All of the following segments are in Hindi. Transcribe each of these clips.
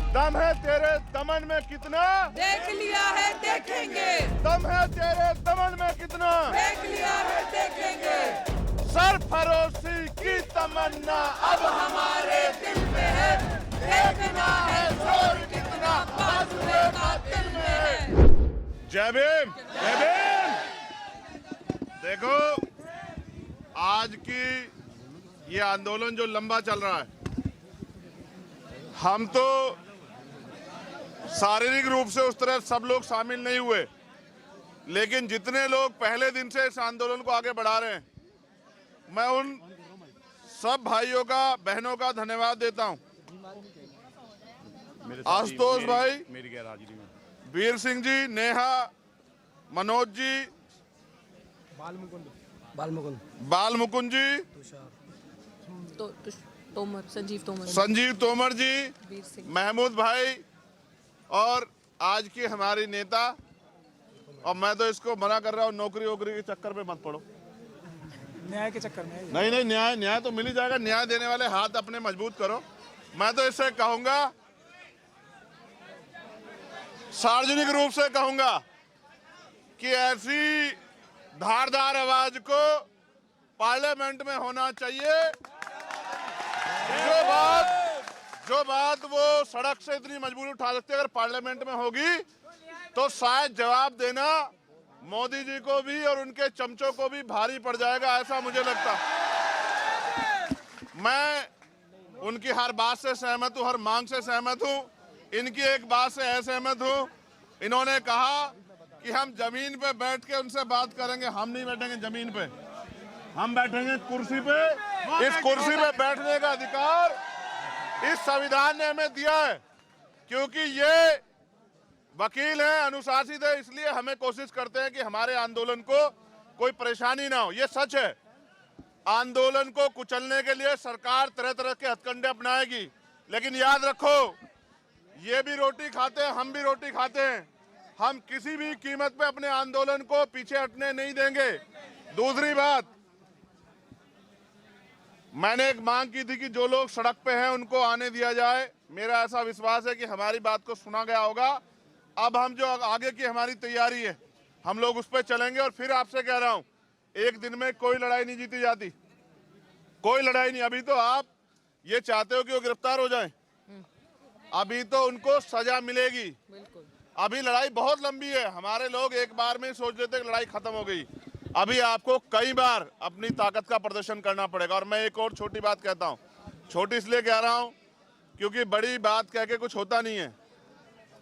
दम है तेरे दमन में कितना, देख लिया है देखेंगे। दम है तेरे दमन में कितना, देख लिया है देखेंगे। सरफरोशी की तमन्ना अब हमारे दिल में है, देखना है जोर कितना बाजुए कातिल में है। जय भीम, जय भीम। देखो आज की ये आंदोलन जो लंबा चल रहा है, हम तो शारीरिक रूप से उस तरह सब लोग शामिल नहीं हुए, लेकिन जितने लोग पहले दिन से इस आंदोलन को आगे बढ़ा रहे हैं, मैं उन सब भाइयों का, बहनों का धन्यवाद देता हूं। आशुतोष भाई, मेरी गैर हाजिरी में वीर सिंह जी, नेहा, मनोज जी, बाल मुकुंद जी, तोमर, संजीव तोमर जी, वीर सिंह, महमूद भाई और आज की हमारी नेता। और मैं तो इसको मना कर रहा हूँ, नौकरी वोकरी के चक्कर में मत पड़ो, न्याय के चक्कर में। नहीं, न्याय तो मिल ही जाएगा। न्याय देने वाले हाथ अपने मजबूत करो। मैं तो इससे कहूंगा, सार्वजनिक रूप से कहूंगा कि ऐसी धारदार आवाज को पार्लियामेंट में होना चाहिए। जो बात वो सड़क से इतनी मजबूरी उठा सकते, अगर पार्लियामेंट में होगी तो शायद जवाब देना मोदी जी को भी और उनके चमचों को भी भारी पड़ जाएगा, ऐसा मुझे लगता। मैं उनकी हर बात से सहमत हूं, हर मांग से सहमत हूं। इनकी एक बात से असहमत हूं। इन्होंने कहा कि हम जमीन पे बैठ के उनसे बात करेंगे। हम नहीं बैठेंगे जमीन पे, हम बैठेंगे कुर्सी पे। इस कुर्सी पे बैठने का अधिकार इस संविधान ने हमें दिया है, क्योंकि ये वकील हैं, अनुशासित है, इसलिए हमें कोशिश करते हैं कि हमारे आंदोलन को कोई परेशानी ना हो। ये सच है, आंदोलन को कुचलने के लिए सरकार तरह तरह के हथकंडे अपनाएगी, लेकिन याद रखो, ये भी रोटी खाते हैं, हम भी रोटी खाते हैं। हम किसी भी कीमत पे अपने आंदोलन को पीछे हटने नहीं देंगे। दूसरी बात, मैंने एक मांग की थी कि जो लोग सड़क पे हैं उनको आने दिया जाए। मेरा ऐसा विश्वास है कि हमारी बात को सुना गया होगा। अब हम जो आगे की हमारी तैयारी है, हम लोग उस पर चलेंगे। और फिर आपसे कह रहा हूं, एक दिन में कोई लड़ाई नहीं जीती जाती, कोई लड़ाई नहीं। अभी तो आप ये चाहते हो कि वो गिरफ्तार हो जाएं, अभी तो उनको सजा मिलेगी। अभी लड़ाई बहुत लंबी है। हमारे लोग एक बार में सोच लेते कि लड़ाई खत्म हो गई। अभी आपको कई बार अपनी ताकत का प्रदर्शन करना पड़ेगा। और मैं एक और छोटी बात कहता हूं, छोटी इसलिए कह रहा हूं क्योंकि बड़ी बात कह के कुछ होता नहीं है।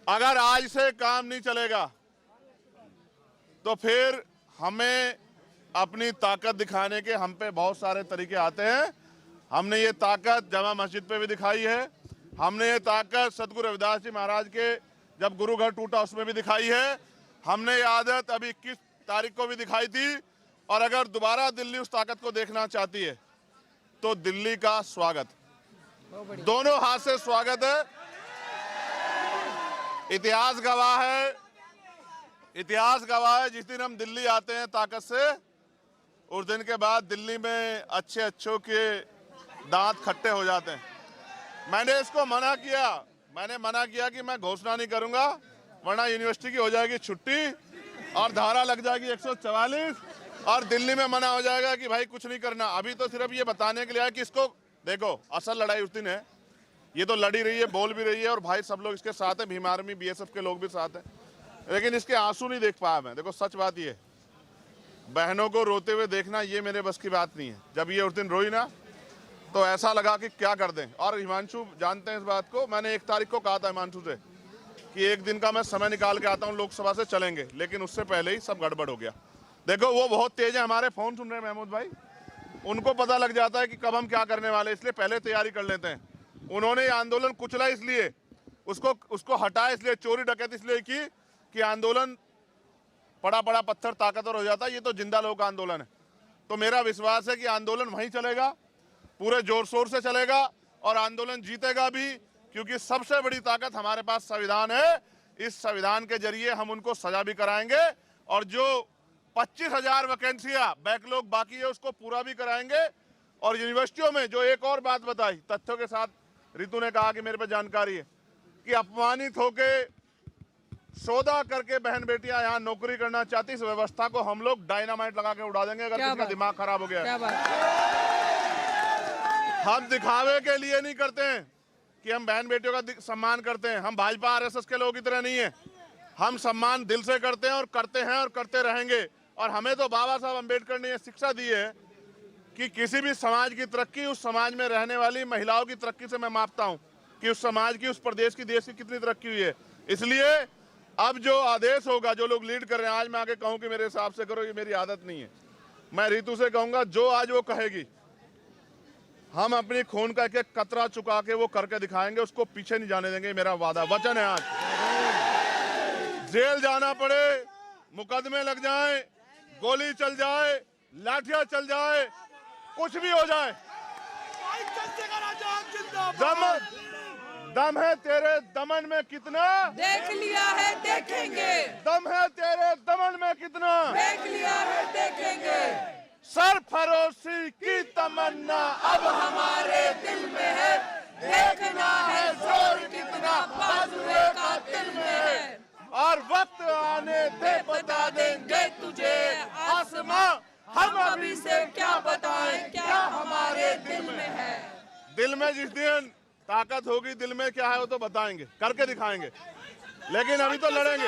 अगर आज से काम नहीं चलेगा तो फिर हमें अपनी ताकत दिखाने के हम पे बहुत सारे तरीके आते हैं। हमने ये ताकत जमा मस्जिद पे भी दिखाई है, हमने ये ताकत सदगुरु रविदास जी महाराज के जब गुरु घर टूटा उसमें भी दिखाई है, हमने ये आदत अभी 21 तारीख को भी दिखाई थी। और अगर दोबारा दिल्ली उस ताकत को देखना चाहती है तो दिल्ली का स्वागत, दोनों हाथ से स्वागत है। इतिहास गवाह है, इतिहास गवाह है, जिस दिन हम दिल्ली आते हैं ताकत से, उस दिन के बाद दिल्ली में अच्छे अच्छों के दांत खट्टे हो जाते हैं। मैंने इसको मना किया, मैंने मना किया कि मैं घोषणा नहीं करूंगा, वरना यूनिवर्सिटी की हो जाएगी छुट्टी और धारा लग जाएगी 144 और दिल्ली में मना हो जाएगा कि भाई कुछ नहीं करना। अभी तो सिर्फ ये बताने के लिए है कि इसको देखो, असल लड़ाई उस दिन है। ये तो लड़ी रही है, बोल भी रही है, और भाई सब लोग इसके साथ हैं, भीम आर्मी, बीएसएफ के लोग भी साथ हैं, लेकिन इसके आंसू नहीं देख पाया मैं। देखो सच बात ये, बहनों को रोते हुए देखना ये मेरे बस की बात नहीं है। जब ये उस दिन रोई ना तो ऐसा लगा कि क्या कर दें। और हिमांशु जानते हैं इस बात को, मैंने 1 तारीख को कहा था हिमांशु से कि एक दिन का मैं समय निकाल के आता हूँ, लोकसभा से चलेंगे, लेकिन उससे पहले ही सब गड़बड़ हो गया। देखो वो बहुत तेज है, हमारे फोन सुन रहे हैं महमूद भाई, उनको पता लग जाता है कि कब हम क्या करने वाले, इसलिए पहले तैयारी कर लेते हैं। उन्होंने ये आंदोलन कुचला इसलिए, उसको हटाया इसलिए, चोरी डकैती इसलिए की कि आंदोलन पड़ा पड़ा पत्थर ताकतवर हो जाता है। ये तो जिंदा लोगों का आंदोलन है। तो मेरा विश्वास है कि आंदोलन वहीं चलेगा, पूरे जोर शोर से चलेगा और आंदोलन जीतेगा भी, क्योंकि सबसे बड़ी ताकत हमारे पास संविधान है। इस संविधान के जरिए हम उनको सजा भी कराएंगे और जो 25,000 वैकेंसियां बैकलॉग बाकी है उसको पूरा भी कराएंगे। और यूनिवर्सिटियों में जो एक और बात बताई, तथ्यों के साथ रितु ने कहा कि मेरे पे जानकारी है कि अपमानित होके सौदा करके बहन बेटियां यहाँ नौकरी करना चाहती, इस व्यवस्था को हम लोग डायनामाइट लगा के उड़ा देंगे अगर किसी का दिमाग खराब हो गया। क्या बात। हम दिखावे के लिए नहीं करते हैं कि हम बहन बेटियों का सम्मान करते हैं। हम भाजपा आरएसएस के लोग की तरह नहीं है। हम सम्मान दिल से करते हैं और करते रहेंगे। और हमें तो बाबा साहब अम्बेडकर ने यह शिक्षा दी है कि किसी भी समाज की तरक्की उस समाज में रहने वाली महिलाओं की तरक्की से मैं मापता हूं कि उस समाज की, उस प्रदेश की, देश की कितनी तरक्की हुई है। इसलिए अब जो आदेश होगा, जो लोग लीड कर रहे हैं, आज मैं आगे कहूं कि मेरे हिसाब से करो, ये मेरी आदत नहीं है। मैं रीतू से कहूंगा जो आज वो कहेगी हम अपनी खून का एक कतरा चुका के वो करके दिखाएंगे, उसको पीछे नहीं जाने देंगे। मेरा वादा वचन है। आज जेल जाना पड़े, मुकदमे लग जाए, गोली चल जाए, लाठियां चल जाए, कुछ भी हो जाए, दम है तेरे दमन में कितना, देख लिया है देखेंगे। दम है तेरे दमन में कितना, देख लिया है देखेंगे। सरफरोशी की तमन्ना अब हमारे दिल में है, देखना है जोर कितना बाजुए का दिल में है। और वक्त आने दे बता देंगे तुझे आसमां, हम अभी से क्या बताएं क्या हमारे दिल में है। दिल में जिस दिन ताकत होगी, दिल में क्या है वो तो बताएंगे, करके दिखाएंगे। लेकिन अभी तो लड़ेंगे।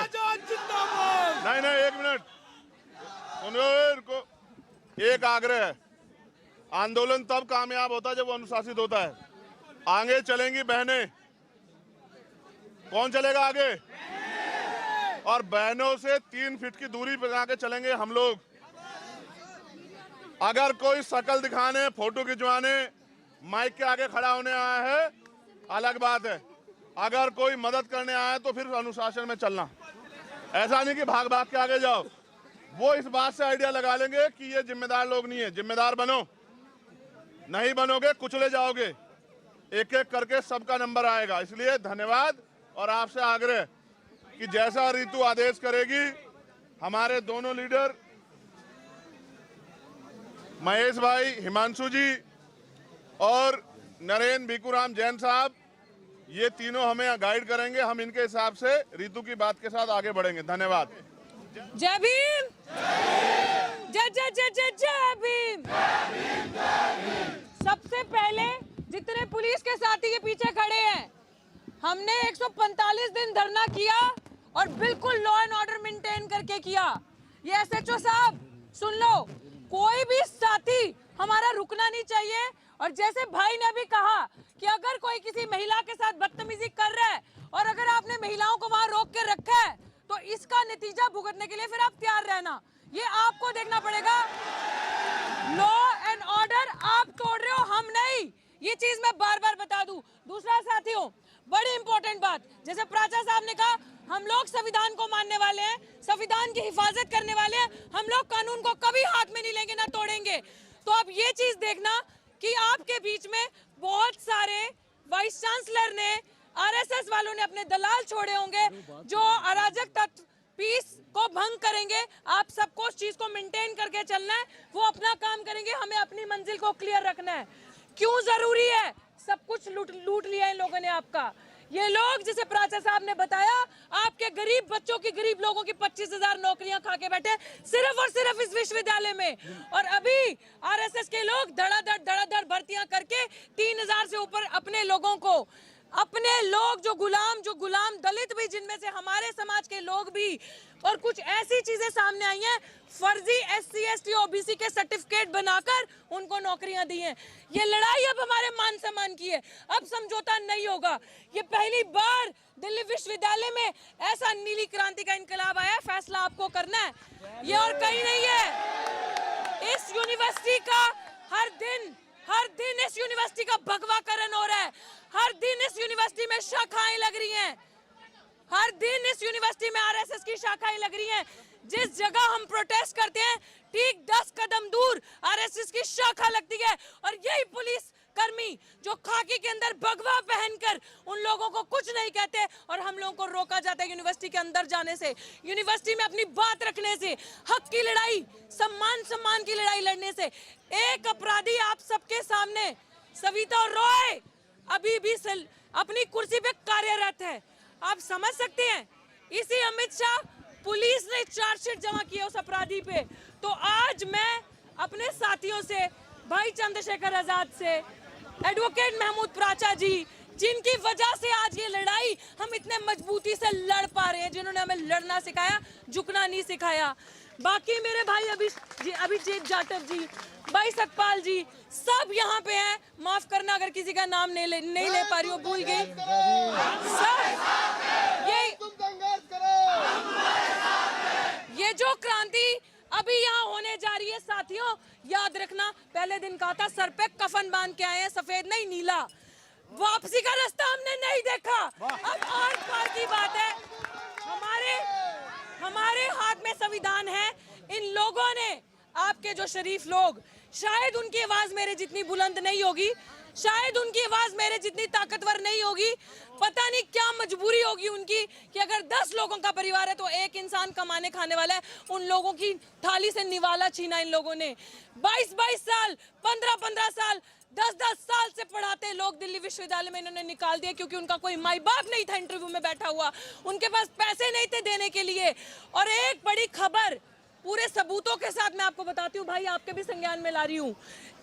नहीं, एक मिनट सुनो। इनको एक आग्रह है, आंदोलन तब कामयाब होता है जब वो अनुशासित होता है। आगे चलेंगी बहनें, कौन चलेगा आगे? और बहनों से 3 फीट की दूरी बना के चलेंगे हम लोग। अगर कोई शक्ल दिखाने, फोटो खिंचवाने, माइक के आगे खड़ा होने आया है, अलग बात है। अगर कोई मदद करने आया है तो फिर अनुशासन में चलना। ऐसा नहीं कि भाग भाग के आगे जाओ। वो इस बात से आइडिया लगा लेंगे कि ये जिम्मेदार लोग नहीं है। जिम्मेदार बनो, नहीं बनोगे कुचले जाओगे। एक एक करके सबका नंबर आएगा। इसलिए धन्यवाद और आपसे आग्रह कि जैसा रीतू आदेश करेगी, हमारे दोनों लीडर महेश भाई, हिमांशु जी और नरेंद्र भिकूराम जैन साहब, ये तीनों हमें गाइड करेंगे। हम इनके हिसाब से रीतू की बात के साथ आगे बढ़ेंगे। धन्यवाद। जय भीम, जय जय जय जय जय भीम। सबसे पहले जितने पुलिस के साथी ये पीछे खड़े हैं, हमने 145 दिन धरना किया और बिल्कुल लॉ एंड ऑर्डर मेंटेन करके किया। ये एसएचओ साहब सुन लो, कोई भी साथी हमारा रुकना नहीं चाहिए। और जैसे भाई ने भी कहा कि अगर कोई किसी महिला के साथ बदतमीजी कर रहा है और अगर आपने महिलाओं को वहां रोक के रखा है तो इसका नतीजा भुगतने के लिए फिर आप तैयार रहना। ये आपको देखना पड़ेगा। लॉ एंड ऑर्डर आप तोड़ रहे हो, हम नहीं। ये चीज मैं बार बार बता दूं। दूसरा साथियों, बड़ी इंपॉर्टेंट बात, जैसे प्राचा साहब ने कहा, हम लोग संविधान को मानने वाले हैं, संविधान की हिफाजत करने वाले हैं। हम लोग कानून को कभी हाथ में नहीं लेंगे, ना तोड़ेंगे। तो अब ये चीज देखना कि आपके बीच में बहुत सारे वाइस चांसलर ने, आरएसएस वालों ने अपने दलाल छोड़े होंगे जो अराजक तत्व पीस को भंग करेंगे। आप सबको उस चीज को मेंटेन करके चलना है। वो अपना काम करेंगे, हमें अपनी मंजिल को क्लियर रखना है। क्यों जरूरी है? सब कुछ लूट लिया इन लोगों ने आपका। ये लोग, जैसे प्राचा साहब ने बताया, आपके गरीब बच्चों की, गरीब लोगों की 25,000 नौकरियां खा के बैठे सिर्फ और सिर्फ इस विश्वविद्यालय में। और अभी आरएसएस के लोग धड़ाधड़ भर्तियां करके 3,000 से ऊपर अपने लोगों को, अपने लोग जो गुलाम दलित भी, जिनमें से हमारे समाज के लोग भी, और कुछ ऐसी चीजें सामने आई हैं, फर्जी एससी एसटी ओबीसी के सर्टिफिकेट बनाकर उनको नौकरियां दी हैं। ये लड़ाई अब हमारे मान सम्मान की है, अब समझौता नहीं होगा। ये पहली बार दिल्ली विश्वविद्यालय में ऐसा नीली क्रांति का इनकलाब आया है। फैसला आपको करना है, ये और कहीं नहीं है। इस यूनिवर्सिटी का हर दिन इस यूनिवर्सिटी का भगवाकरण हो रहा है। हर दिन इस यूनिवर्सिटी में शाखाएं लग रही हैं। हर दिन इस यूनिवर्सिटी में आरएसएस की शाखाएं लग रही हैं। जिस जगह हम प्रोटेस्ट करते हैं, ठीक 10 कदम दूर आरएसएस की शाखा लगती है। और यही पुलिस कर्मी जो खाकी के अंदर भगवा पहनकर उन लोगों को कुछ नहीं कहते और हम लोगों को रोका जाता है यूनिवर्सिटी के अंदर जाने से, यूनिवर्सिटी में अपनी बात रखने से, हक की लड़ाई, सम्मान की लड़ाई लड़ने से। एक अपराधी आप सबके सामने, सविता रॉय, अभी भी अपनी कुर्सी पे कार्यरत है। आप समझ सकते हैं, इसी अमित शाह पुलिस ने चार्जशीट जमा किया उस अपराधी पे। तो आज मैं अपने साथियों से, भाई चंद्रशेखर आजाद से, एडवोकेट महमूद प्राचा जी, जिनकी वजह से आज ये लड़ाई हम इतने मजबूती से लड़ पा रहे हैं, जिन्होंने हमें लड़ना सिखाया, झुकना नहीं सिखाया। बाकी मेरे भाई अभिजीत जाटव जी, भाई सतपाल जी, सब यहाँ पे हैं। माफ करना अगर किसी का नाम नहीं ले पा रही हूँ, भूल गई। ये जो क्रांति अभी यहाँ होने जा रही है साथियों, याद रखना, पहले दिन कहा था सर पे कफन बांध के आए हैं, सफेद नहीं नीला। वापसी का रास्ता हमने नहीं देखा। अब आर पार की बात है। हमारे हाथ में संविधान है। इन लोगों ने, आपके जो शरीफ लोग, शायद उनकी आवाज मेरे जितनी बुलंद नहीं होगी, शायद उनकी आवाज मेरे जितनी ताकतवर नहीं होगी। पता नहीं क्या मजबूरी होगी उनकी कि अगर 10 लोगों का परिवार है तो एक इंसान कमाने खाने वाला है। उन लोगों की थाली से निवाला छीना इन लोगों ने। 22-22 साल, 15-15 साल, 10-10 साल से पढ़ाते लोग दिल्ली विश्वविद्यालय में इन्होंने निकाल दिया, क्योंकि उनका कोई माई बाप नहीं था इंटरव्यू में बैठा हुआ, उनके पास पैसे नहीं थे देने के लिए। और एक बड़ी खबर पूरे सबूतों के साथ मैं आपको बताती हूँ भाई, आपके भी संज्ञान में ला रही हूँ।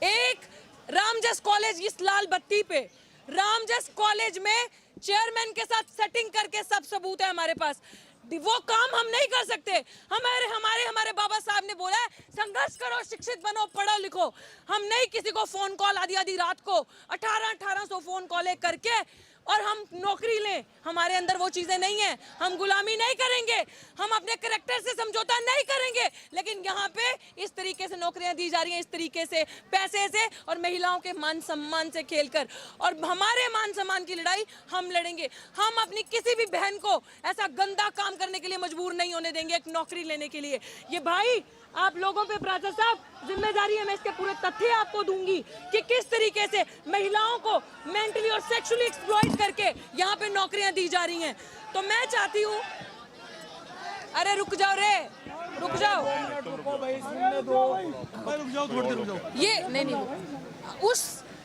एक रामजस कॉलेज, इस लाल बत्ती पे रामजस कॉलेज में चेयरमैन के साथ सेटिंग करके सब सबूत है हमारे पास। वो काम हम नहीं कर सकते। हमारे बाबा साहब ने बोला है संघर्ष करो, शिक्षित बनो, पढ़ो लिखो। हम नहीं किसी को फोन कॉल आधी रात को 1800 फोन कॉल करके और हम नौकरी लें, हमारे अंदर वो चीजें नहीं है। हम गुलामी नहीं करेंगे, हम अपने कैरेक्टर से समझौता नहीं करेंगे। लेकिन यहाँ पे इस तरीके से नौकरियां दी जा रही हैं, इस तरीके से पैसे से और महिलाओं के मान सम्मान से खेलकर। और हमारे मान सम्मान की लड़ाई हम लड़ेंगे। हम अपनी किसी भी बहन को ऐसा गंदा काम करने के लिए मजबूर नहीं होने देंगे एक नौकरी लेने के लिए। ये भाई आप लोगों पे प्राचा साहब जिम्मेदारी है, मैं इसके पूरे तथ्य आपको दूंगी कि किस तरीके से महिलाओं को मेंटली और सेक्सुअली एक्सप्लॉइट करके यहाँ पे नौकरियां दी जा रही हैं। तो मैं चाहती हूँ, अरे रुक जाओ रे, रुक जाओ, ये नहीं,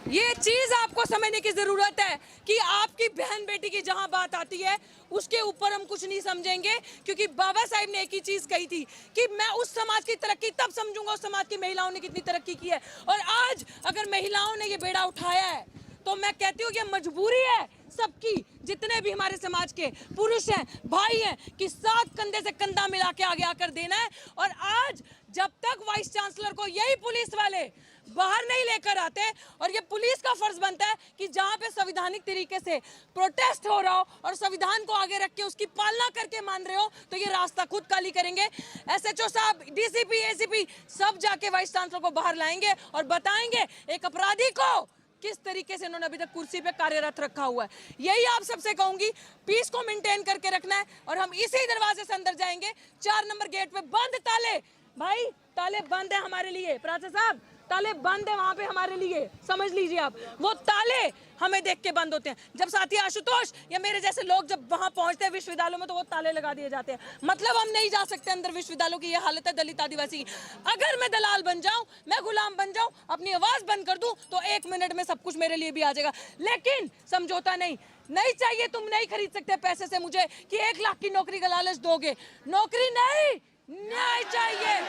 ये चीज आपको समझने की जरूरत है कि आपकी बहन बेटी की जहां बात आती है उसके ऊपर हम कुछ नहीं समझेंगे, क्योंकि बाबा साहब ने एक ही चीज कही थी कि मैं उस समाज की तरक्की तब समझूंगा उस समाज की महिलाओं ने कितनी तरक्की की है। और आज अगर महिलाओं ने ये बेड़ा उठाया है तो मैं कहती हूँ ये मजबूरी है सबकी, जितने भी हमारे समाज के पुरुष हैं, भाई हैं, कि साथ कंधे से कंधा मिला के आगे आकर देना है। और आज जब तक वाइस चांसलर को यही पुलिस वाले बाहर नहीं लेकर आते, और ये पुलिस का फर्ज बनता है कि जहां पे संवैधानिक तरीके से प्रोटेस्ट हो रहा हो और संविधान को आगे रख के उसकी पालना करके मान रहे हो, तो ये रास्ता खुद खाली करेंगे। SHO साहब, DCP, ACP सब जाके वाइस चांसलर को बाहर लाएंगे और बताएंगे एक अपराधी को किस तरीके से उन्होंने अभी तक कुर्सी पे कार्यरत रखा हुआ है। यही आप सबसे कहूंगी, पीस को मेंटेन करके रखना है और हम इसी दरवाजे से अंदर जाएंगे। 4 नंबर गेट पे बंद ताले, भाई ताले बंद है हमारे लिए, प्राचा साहब ताले बंद है वहां पे हमारे लिए, समझ लीजिए आप। वो ताले हमें देख के बंद होते हैं। जब साथी आशुतोष या मेरे जैसे लोग जब वहां पहुंचते हैं विश्वविद्यालयों में तो वो ताले लगा दिए जाते हैं। मतलब हम नहीं जा सकते अंदर विश्वविद्यालयों की। ये हालत है दलित आदिवासी की। अगर मैं दलाल बन जाऊं, मैं गुलाम बन जाऊं, अपनी आवाज बंद कर दूं तो 1 मिनट में सब कुछ मेरे लिए भी आ जाएगा। लेकिन समझौता नहीं चाहिए। तुम नहीं खरीद सकते पैसे से मुझे कि 1 लाख की नौकरी का लालच दोगे। नौकरी नहीं, न्याय चाहिए।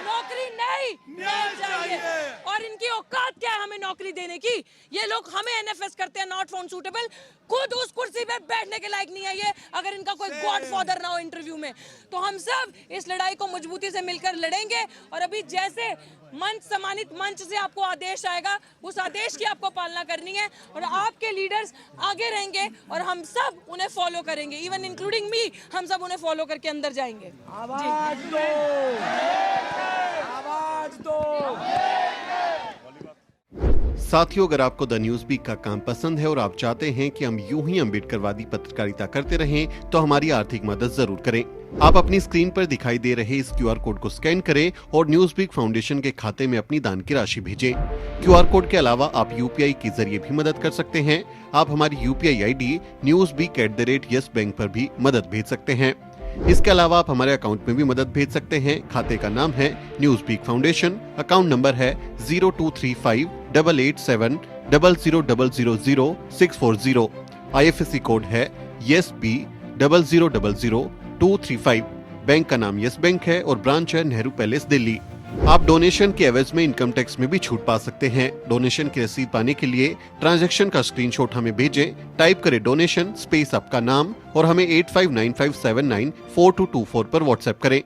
नौकरी नहीं, न्याय चाहिए। और इनकी औकात क्या है हमें नौकरी देने की? ये लोग हमें NFS करते हैं, नॉट फाउंड सूटेबल। खुद उस कुर्सी पे बैठने के लायक नहीं है ये, अगर इनका कोई गॉडफादर ना हो इंटरव्यू में। तो हम सब इस लड़ाई को मजबूती से मिलकर लड़ेंगे। और अभी जैसे मंच, सम्मानित मंच से आपको आदेश आएगा, उस आदेश की आपको पालना करनी है। और आपके लीडर्स आगे रहेंगे और हम सब उन्हें फॉलो करेंगे, इवन इंक्लूडिंग मी। हम सब उन्हें फॉलो करके अंदर जाएंगे। आवाज दो, आवाज दो। साथियों, अगर आपको द न्यूज वीक का काम पसंद है और आप चाहते हैं कि हम यूं ही अम्बेडकरवादी पत्रकारिता करते रहें, तो हमारी आर्थिक मदद जरूर करें। आप अपनी स्क्रीन पर दिखाई दे रहे इस QR कोड को स्कैन करें और न्यूज वीक फाउंडेशन के खाते में अपनी दान की राशि भेजें। QR कोड के अलावा आप UPI के जरिए भी मदद कर सकते हैं। आप हमारी UPI ID newsweek@yes bank पर भी मदद भेज सकते हैं। इसके अलावा आप हमारे अकाउंट में भी मदद भेज सकते हैं। खाते का नाम है News Week Foundation, account number है 02358870000640। IFSC कोड है YSB000235। बैंक का नाम यस बैंक है और ब्रांच है नेहरू पैलेस दिल्ली। आप डोनेशन के एवज में इनकम टैक्स में भी छूट पा सकते हैं। डोनेशन की रसीद पाने के लिए ट्रांजैक्शन का स्क्रीनशॉट हमें भेजें। टाइप करें डोनेशन स्पेस आपका नाम और हमें 8595794224 पर व्हाट्सएप करें।